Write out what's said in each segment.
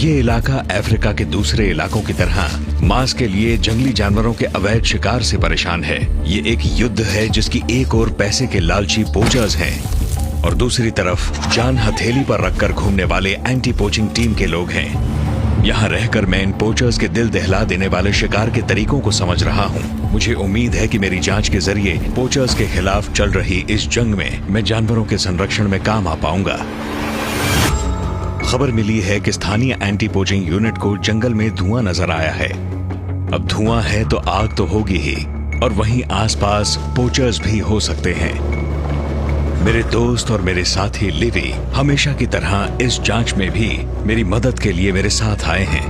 ये इलाका अफ्रीका के दूसरे इलाकों की तरह मांस के लिए जंगली जानवरों के अवैध शिकार से परेशान है। ये एक युद्ध है जिसकी एक ओर पैसे के लालची पोचर्स हैं और दूसरी तरफ जान हथेली पर रखकर घूमने वाले एंटी पोचिंग टीम के लोग हैं। यहाँ रहकर मैं इन पोचर्स के दिल दहला देने वाले शिकार के तरीकों को समझ रहा हूँ। मुझे उम्मीद है कि मेरी जांच के जरिए पोचर्स के खिलाफ चल रही इस जंग में मैं जानवरों के संरक्षण में काम आ पाऊंगा। खबर मिली है कि स्थानीय एंटी पोचिंग यूनिट को जंगल में धुआं नजर आया है। अब धुआं है तो आग तो होगी ही, और वहीं आसपास पोचर्स भी हो सकते हैं। मेरे दोस्त और मेरे साथी लिवी हमेशा की तरह इस जांच में भी मेरी मदद के लिए मेरे साथ आए हैं।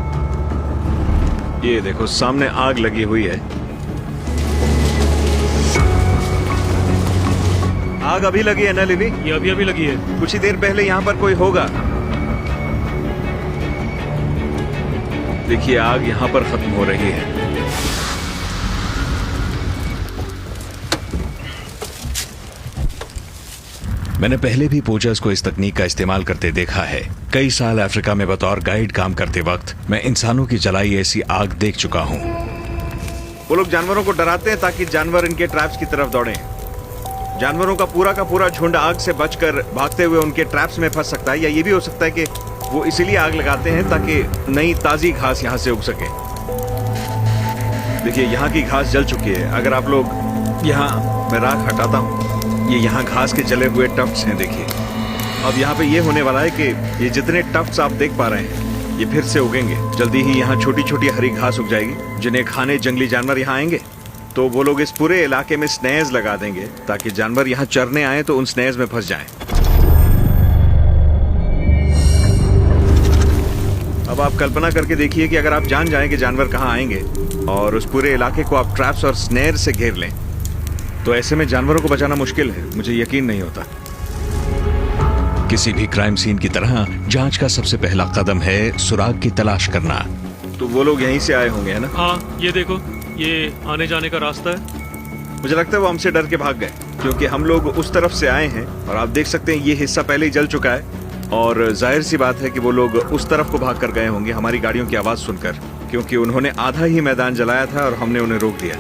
ये देखो सामने आग लगी हुई है। आग अभी लगी है ना लिवी? ये अभी लगी है। कुछ ही देर पहले यहाँ पर कोई होगा। देखिए आग यहाँ पर खत्म हो रही है। मैंने पहले भी पोचर्स को इस तकनीक का इस्तेमाल करते देखा है। कई साल अफ्रीका में बतौर गाइड काम करते वक्त मैं इंसानों की जलाई ऐसी आग देख चुका हूँ। वो लोग जानवरों को डराते हैं ताकि जानवर इनके ट्रैप्स की तरफ दौड़ें। जानवरों का पूरा झुंड आग से बचकर भागते हुए उनके ट्रैप्स में फंस सकता है, या ये भी हो सकता है कि वो इसीलिए आग लगाते हैं ताकि नई ताजी घास यहाँ से उग सके। देखिए यहाँ की घास जल चुकी है। अगर आप लोग यहाँ, मैं राख हटाता हूँ, ये यहाँ घास के जले हुए टफ्ट्स हैं। देखिए अब यहाँ पे ये होने वाला है कि ये जितने टफ्ट्स आप देख पा रहे हैं ये फिर से उगेंगे। जल्दी ही यहाँ छोटी छोटी हरी घास उग जाएगी जिन्हें खाने जंगली जानवर यहाँ आएंगे। तो वो लोग इस पूरे इलाके में स्नेयर्स लगा देंगे ताकि जानवर यहाँ चरने आए तो उन स्नेयर्स में फंस जाएं। अब आप कल्पना करके देखिए कि अगर आप जान जाएं कि जानवर कहाँ आएंगे और उस पूरे इलाके को आप ट्रैप्स और स्नेयर से घेर लें, तो ऐसे में जानवरों को बचाना मुश्किल है। मुझे यकीन नहीं होता। किसी भी क्राइम सीन की तरह जांच का सबसे पहला कदम है सुराग की तलाश करना। तो वो लोग यहीं से आए होंगे, है ना? हाँ, ये देखो, ये आने जाने का रास्ता है। मुझे लगता है वो हमसे डर के भाग गए, क्योंकि हम लोग उस तरफ से आए हैं और आप देख सकते हैं ये हिस्सा पहले ही जल चुका है। और जाहिर सी बात है कि वो लोग उस तरफ को भाग कर गए होंगे हमारी गाड़ियों की आवाज सुनकर, क्योंकि उन्होंने आधा ही मैदान जलाया था और हमने उन्हें रोक दिया।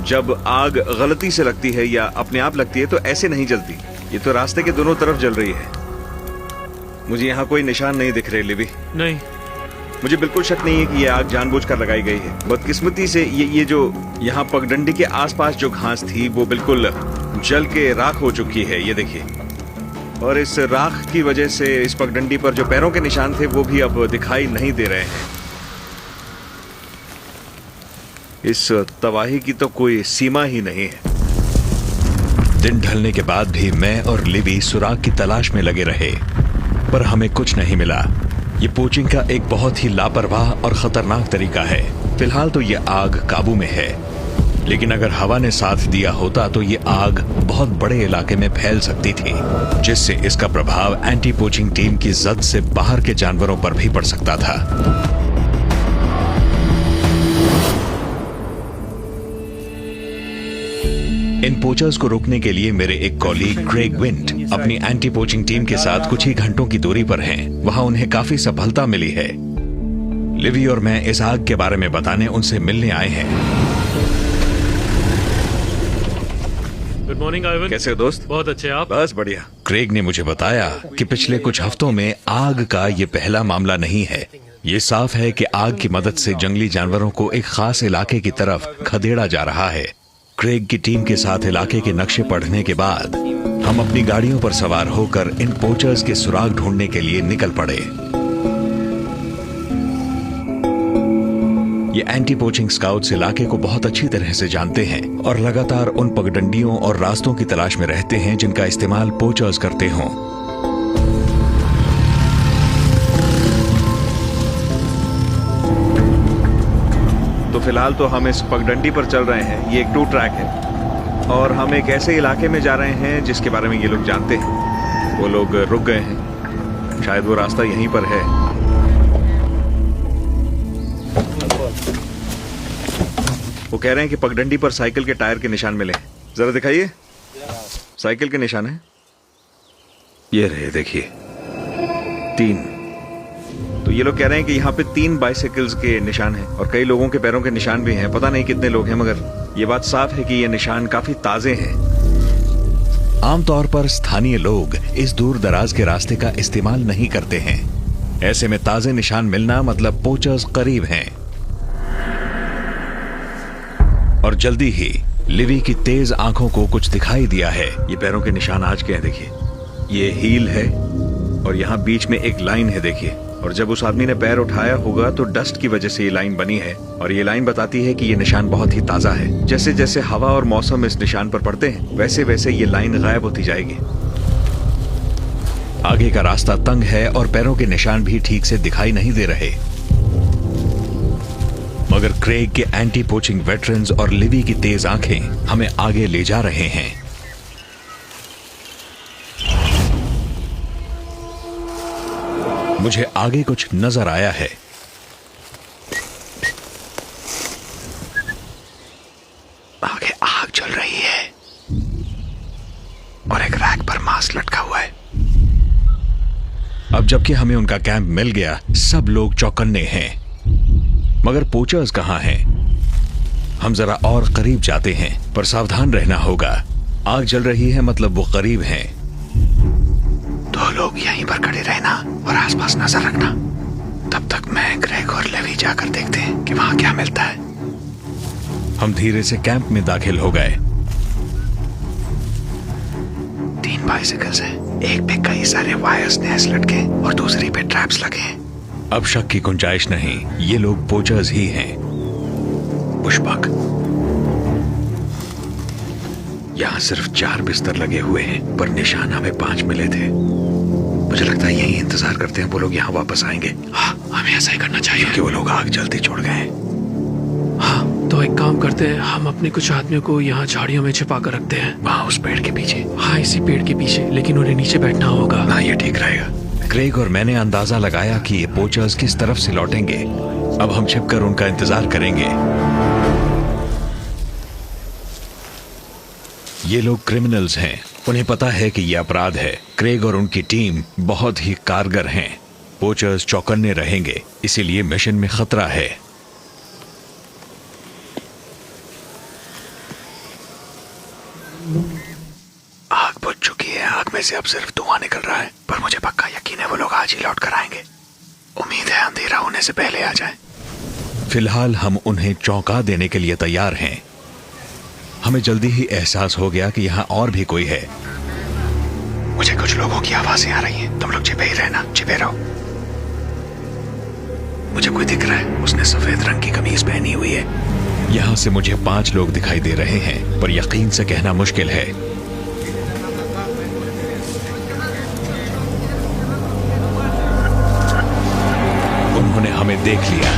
जब आग गलती से लगती है या अपने आप लगती है तो ऐसे नहीं जलती। ये तो रास्ते के दोनों तरफ जल रही है। मुझे यहाँ कोई निशान नहीं दिख रहे लिवी। नहीं, मुझे बिल्कुल शक नहीं है कि ये आग जानबूझकर लगाई गई है। बदकिस्मती से ये जो यहाँ पगडंडी के आसपास जो घास थी वो बिल्कुल जल के राख हो चुकी है। ये देखिए, और इस राख की वजह से इस पगडंडी पर जो पैरों के निशान थे वो भी अब दिखाई नहीं दे रहे हैं। इस तबाही की तो कोई सीमा ही नहीं है। दिन ढलने के बाद भी मैं और लिवी सुराग की तलाश में लगे रहे, पर हमें कुछ नहीं मिला। ये पोचिंग का एक बहुत ही लापरवाह और खतरनाक तरीका है। फिलहाल तो ये आग काबू में है, लेकिन अगर हवा ने साथ दिया होता तो ये आग बहुत बड़े इलाके में फैल सकती थी, जिससे इसका प्रभाव एंटी पोचिंग टीम की जद से बाहर के जानवरों पर भी पड़ सकता था। इन पोचर्स को रोकने के लिए मेरे एक कॉलीग क्रेग विंट अपनी एंटी पोचिंग टीम के साथ कुछ ही घंटों की दूरी पर हैं। वहां उन्हें काफी सफलता मिली है। लिवी और मैं इस आग के बारे में बताने उनसे मिलने आए हैं। Good morning Ivan. कैसे हो दोस्त? बहुत अच्छे। आप? बस बढ़िया। क्रेग ने मुझे बताया कि पिछले कुछ हफ्तों में आग का ये पहला मामला नहीं है। ये साफ है कि आग की मदद से जंगली जानवरों को एक खास इलाके की तरफ खदेड़ा जा रहा है। क्रेग की टीम के साथ इलाके के नक्शे पढ़ने के बाद हम अपनी गाड़ियों पर सवार होकर इन पोचर्स के सुराग ढूंढने के लिए निकल पड़े। ये एंटी पोचिंग स्काउट्स इलाके को बहुत अच्छी तरह से जानते हैं और लगातार उन पगडंडियों और रास्तों की तलाश में रहते हैं जिनका इस्तेमाल पोचर्स करते हों। तो फिलहाल तो हम इस पगडंडी पर चल रहे हैं। ये एक 2 ट्रैक है और हम एक ऐसे इलाके में जा रहे हैं जिसके बारे में ये लोग जानते हैं। वो लोग रुक गए हैं, शायद वो रास्ता यहीं पर है। वो कह रहे हैं कि पगडंडी पर साइकिल के टायर के निशान मिले। जरा दिखाइए। साइकिल के निशान है। ये रहे, देखिए 3। तो ये लोग कह रहे हैं कि यहाँ पे 3 बाइसाइकिल्स के निशान हैं और कई लोगों के पैरों के निशान भी हैं। पता नहीं कितने लोग हैं, मगर ये बात साफ है कि ये निशान काफी ताजे हैं। आमतौर पर स्थानीय लोग इस दूर दराज के रास्ते का इस्तेमाल नहीं करते हैं। ऐसे में ताजे निशान मिलना मतलब पोचर्स करीब हैं। और जल्दी ही लिवी की तेज आंखों को कुछ दिखाई दिया है। ये पैरों के निशान आज के हैं, देखिए। ये हील है और यहाँ बीच में एक लाइन है, देखिए। और जब उस आदमी ने पैर उठाया होगा तो डस्ट की वजह से ये लाइन बनी है। और ये लाइन बताती है कि ये निशान बहुत ही ताजा है। जैसे जैसे हवा और मौसम इस निशान पर पड़ते हैं, वैसे वैसे ये लाइन गायब होती जाएगी। आगे का रास्ता तंग है और पैरों के निशान भी ठीक से दिखाई नहीं दे रहे। मगर क्रेग के एंटी पोचिंग वेटरन्स और लिवी की तेज आंखें हमें आगे ले जा रहे हैं। मुझे आगे कुछ नजर आया है। आगे आग जल रही है और एक रैक पर मांस लटका हुआ है। अब जबकि हमें उनका कैंप मिल गया, सब लोग चौकन्ने हैं। मगर पोचर्स कहां हैं? हम जरा और करीब जाते हैं, पर सावधान रहना होगा। आग जल रही है मतलब वो करीब हैं। 2 लोग यहीं पर खड़े रहना और आसपास नजर रखना। तब तक मैं, ग्रेग और लेवी जाकर देखते हैं कि वहां क्या मिलता है। हम धीरे से कैंप में दाखिल हो गए। 3 बाइसाइकिल्स हैं। एक पे कई सारे वायर्स नेस लटके और दूसरी पे ट्रैप्स लगे हैं। अब शक की गुंजाइश नहीं, ये लोग पोचर्स ही हैं। पुष्पक, यहाँ सिर्फ 4 बिस्तर लगे हुए हैं, पर निशान हमें 5 मिले थे। मुझे लगता है यही इंतजार करते हैं वो लोग यहाँ वापस आएंगे। हाँ, हमें ऐसा ही करना चाहिए क्योंकि वो लोग आग जल्दी छोड़ गए। हाँ, तो एक काम करते हैं, हम अपने कुछ आदमियों को यहाँ झाड़ियों में छिपा कर रखते हैं। वहाँ उस पेड़ के पीछे। हाँ, इसी पेड़ के पीछे, लेकिन उन्हें नीचे बैठना होगा। हाँ, ये ठीक रहेगा। क्रेग और मैंने अंदाजा लगाया कि ये पोचर्स किस तरफ से लौटेंगे। अब हम छिपकर उनका इंतजार करेंगे। ये लोग क्रिमिनल्स हैं, उन्हें पता है कि ये अपराध है। क्रेग और उनकी टीम बहुत ही कारगर हैं। पोचर्स चौकन्ने रहेंगे, इसीलिए मिशन में खतरा है। आग बुझ चुकी है। आग में से अब सिर्फ धुआं निकल रहा है, पर मुझे पक्का यकीन है वो लोग आज ही लौट कर आएंगे। उम्मीद है अंधेरा होने से पहले आ जाए। फिलहाल हम उन्हें चौंका देने के लिए तैयार हैं। हमें जल्दी ही एहसास हो गया कि यहाँ और भी कोई है। मुझे कुछ लोगों की आवाजें आ रही हैं। तुम लोग छिपे ही रहना, छिपे रहो। मुझे कोई दिख रहा है, उसने सफेद रंग की कमीज पहनी हुई है। यहाँ से मुझे 5 लोग दिखाई दे रहे हैं, पर यकीन से कहना मुश्किल है। उन्होंने हमें देख लिया।